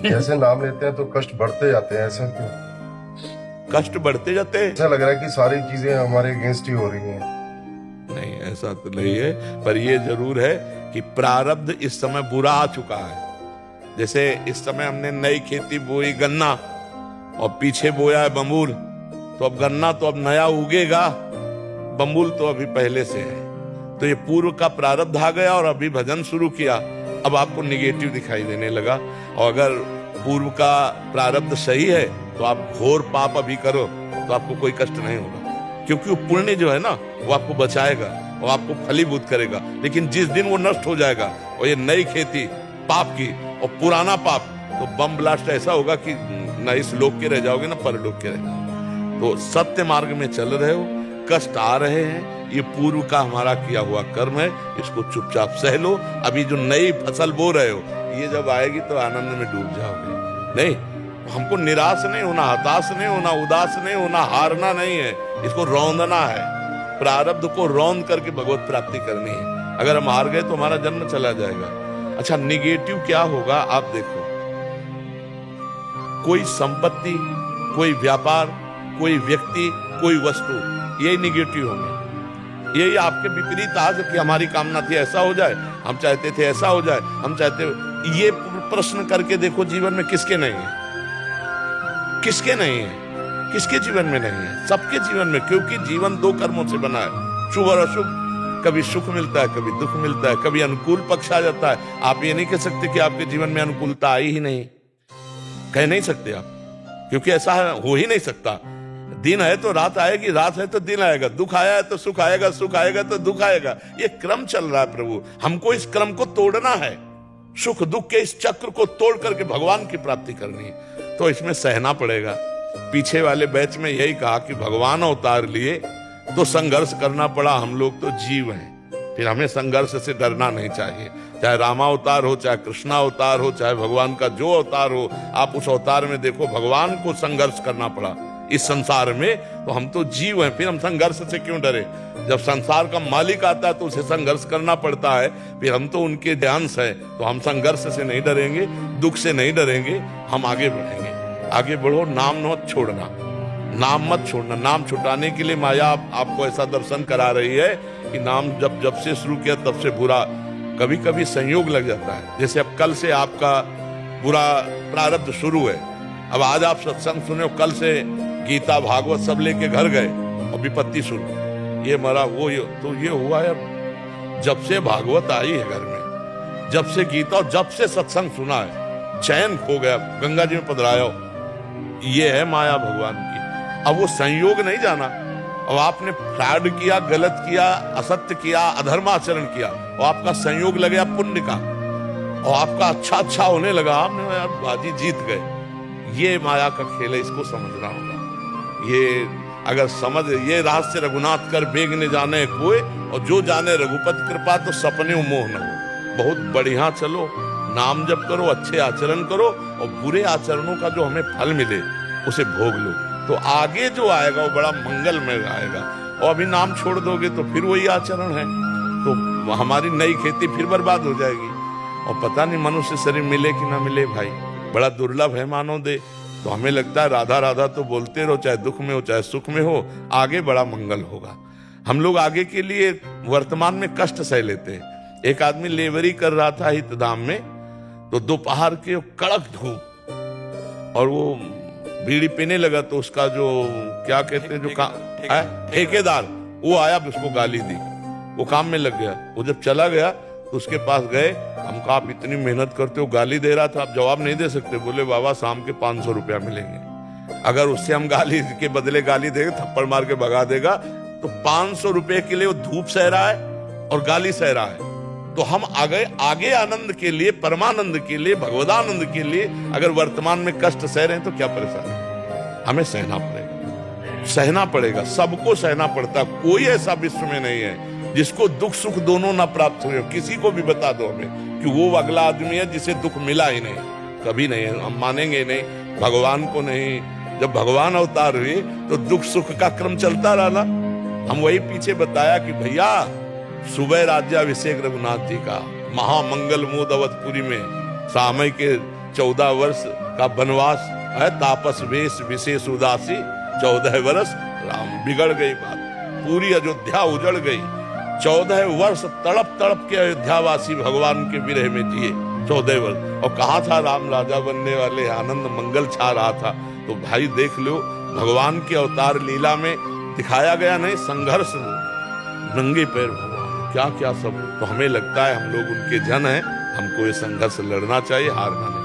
जैसे नाम लेते हैं तो कष्ट बढ़ते जाते हैं, ऐसा क्यों? कष्ट बढ़ते जाते हैं? ऐसा लग रहा है कि सारी चीजें हमारे अगेंस्ट ही हो रही हैं। नहीं, ऐसा तो नहीं है, पर ये जरूर है कि प्रारब्ध इस समय बुरा आ चुका है। जैसे इस समय हमने नई खेती बोई गन्ना, और पीछे बोया है बम्बूल, तो अब गन्ना तो अब नया उगेगा, बम्बूल तो अभी पहले से है। तो ये पूर्व का प्रारब्ध आ गया और अभी भजन शुरू किया, अब आपको निगेटिव दिखाई देने लगा। और अगर पूर्व का प्रारब्ध सही है तो आप घोर पाप अभी करो तो आपको कोई कष्ट नहीं होगा, क्योंकि वो पुण्य जो है ना वो आपको बचाएगा और आपको फलीभूत करेगा। लेकिन जिस दिन वो नष्ट हो जाएगा और ये नई खेती पाप की और पुराना पाप, तो बम ब्लास्ट ऐसा होगा कि न इस लोक के रह जाओगे ना परलोक के रह जाओगे। तो सत्य मार्ग में चल रहे हो, कष्ट आ रहे हैं, ये पूर्व का हमारा किया हुआ कर्म है, इसको चुपचाप सह लो। अभी जो नई फसल बो रहे हो, ये जब आएगी तो आनंद में डूब जाओगे। नहीं, हमको निराश नहीं होना, हताश नहीं होना, उदास नहीं होना, हारना नहीं है, इसको रौंदना है। प्रारब्ध को रौंद करके भगवत प्राप्ति करनी है। अगर हम हार गए तो हमारा जन्म चला जाएगा। अच्छा, निगेटिव क्या होगा आप देखो, कोई संपत्ति, कोई व्यापार, कोई व्यक्ति, कोई वस्तु, यही निगेटिव होंगे। यही आपके विपरीत आज कि हमारी कामना थी ऐसा हो जाए, हम चाहते थे ऐसा हो जाए, हम चाहते। ये प्रश्न करके देखो जीवन में किसके नहीं है, किसके नहीं है, किसके जीवन में नहीं है? सबके जीवन में, क्योंकि जीवन दो कर्मों से बना है, शुभ और अशुभ। कभी सुख मिलता है, कभी दुख मिलता है, कभी अनुकूल पक्ष आ जाता है। आप ये नहीं कह सकते कि आपके जीवन में अनुकूलता आई ही नहीं, कह नहीं सकते आप, क्योंकि ऐसा हो ही नहीं सकता। दिन है तो रात आएगी, रात है तो दिन आएगा, दुख आया है तो सुख आएगा, सुख आएगा तो दुख आएगा। ये क्रम चल रहा है प्रभु, हमको इस क्रम को तोड़ना है। सुख दुख के इस चक्र को तोड़ करके भगवान की प्राप्ति करनी है, तो इसमें सहना पड़ेगा। पीछे वाले बैच में यही कहा कि भगवान अवतार लिए तो संघर्ष करना पड़ा, हम लोग तो जीव हैं, फिर हमें संघर्ष से डरना नहीं चाहिए। चाहे रामावतार हो, चाहे कृष्णावतार हो, चाहे भगवान का जो अवतार हो, आप उस अवतार में देखो भगवान को संघर्ष करना पड़ा इस संसार में, तो हम तो जीव हैं, फिर हम संघर्ष से क्यों डरे? जब संसार का मालिक आता है तो उसे संघर्ष करना पड़ता है, फिर हम तो उनके अंश हैं, तो हम संघर्ष से नहीं डरेंगे, दुख से नहीं डरेंगे, हम आगे बढ़ेंगे। आगे बढ़ो, नाम मत छोड़ना, नाम मत छोड़ना। नाम छुटाने के लिए माया आपको ऐसा दर्शन करा रही है कि नाम जब से शुरू किया तब से बुरा, कभी कभी संयोग लग जाता है। जैसे अब कल से आपका बुरा प्रारब्ध शुरू है, अब आज आप सत्संग सुने, कल से गीता भागवत सब लेके घर गए और विपत्ति शुरू, ये मरा वो तो ये हुआ है। जब से भागवत आई है घर में, जब से गीता और जब से सत्संग सुना है, चैन खो गया, गंगा जी में पधराया। ये है माया भगवान की। अब वो संयोग नहीं जाना, अब आपने फ्रॉड किया, गलत किया, असत्य किया, अधर्म आचरण किया, और आपका संयोग लग गया पुण्य का, और आपका अच्छा होने लगा, आपने यार बाजी जीत गए। ये माया का खेल है, इसको समझना होगा। ये अगर समझ, ये रहस्य रघुनाथ कर बेग ने जाने कोई, और जो जाने रघुपति कृपा तो सपने मोह न हो। बहुत बढ़िया चलो, नाम जप करो, अच्छे आचरण करो, और बुरे आचरणों का जो हमें फल मिले उसे भोग लो, तो आगे जो आएगा वो बड़ा मंगलमय आएगा। और अभी नाम छोड़ दोगे तो फिर वही आचरण है, तो हमारी नई खेती फिर बर्बाद हो जाएगी। और पता नहीं मनुष्य शरीर मिले कि ना मिले भाई, बड़ा दुर्लभ है मानो दे। तो हमें लगता है राधा राधा तो बोलते रहो, चाहे दुख में हो चाहे सुख में हो, आगे बड़ा मंगल होगा। हम लोग आगे के लिए वर्तमान में कष्ट सह लेते हैं। एक आदमी लेबरी कर रहा था हितधाम में, तो दोपहर के कड़क धूप, और वो बीड़ी पीने लगा, तो उसका जो क्या कहते हैं जो ठेकेदार, वो आया, उसको गाली दी, वो काम में लग गया। वो जब चला गया तो उसके पास गए, हम कहा आप इतनी मेहनत करते हो, गाली दे रहा था, आप जवाब नहीं दे सकते? बोले बाबा शाम के 500 रुपया मिलेंगे, अगर उससे हम गाली के बदले गाली देंगे, थप्पड़ मार के भगा देगा, तो 500 रुपए के लिए वो धूप सह रहा है और गाली सह रहा है। तो हम आगे आनंद के लिए, परमानंद के लिए, भगवदानंद के लिए अगर वर्तमान में कष्ट सह रहे हैं तो क्या परेशानी? हमें सहना पड़ेगा, सहना पड़ेगा, सबको सहना पड़ता। कोई ऐसा विश्व में नहीं है जिसको दुख सुख दोनों ना प्राप्त हुए। किसी को भी बता दो हमें कि वो अगला आदमी है जिसे दुख मिला ही नहीं, कभी नहीं, हम मानेंगे नहीं, भगवान को नहीं। जब भगवान अवतार हुए तो दुख सुख का क्रम चलता रहा। हम वही पीछे बताया कि भैया सुबह राज्याभिषेक रघुनाथ जी का, महामंगल मोद अवधपुरी में, सामय के 14 वर्ष का वनवास है, तापस वेश विशेष उदासी, 14 वर्ष राम। बिगड़ गई बात, पूरी अयोध्या उजड़ गई। 14 वर्ष तड़प तड़प के अयोध्यावासी भगवान के विरह में जिए, 14 वर्ष। और कहा था राम राजा बनने वाले, आनंद मंगल छा रहा था। तो भाई देख लो, भगवान के अवतार लीला में दिखाया गया नहीं संघर्ष, नंगे पैर भगवान, क्या क्या सब। तो हमें लगता है हम लोग उनके जन हैं, हमको ये संघर्ष लड़ना चाहिए, हारना नहीं।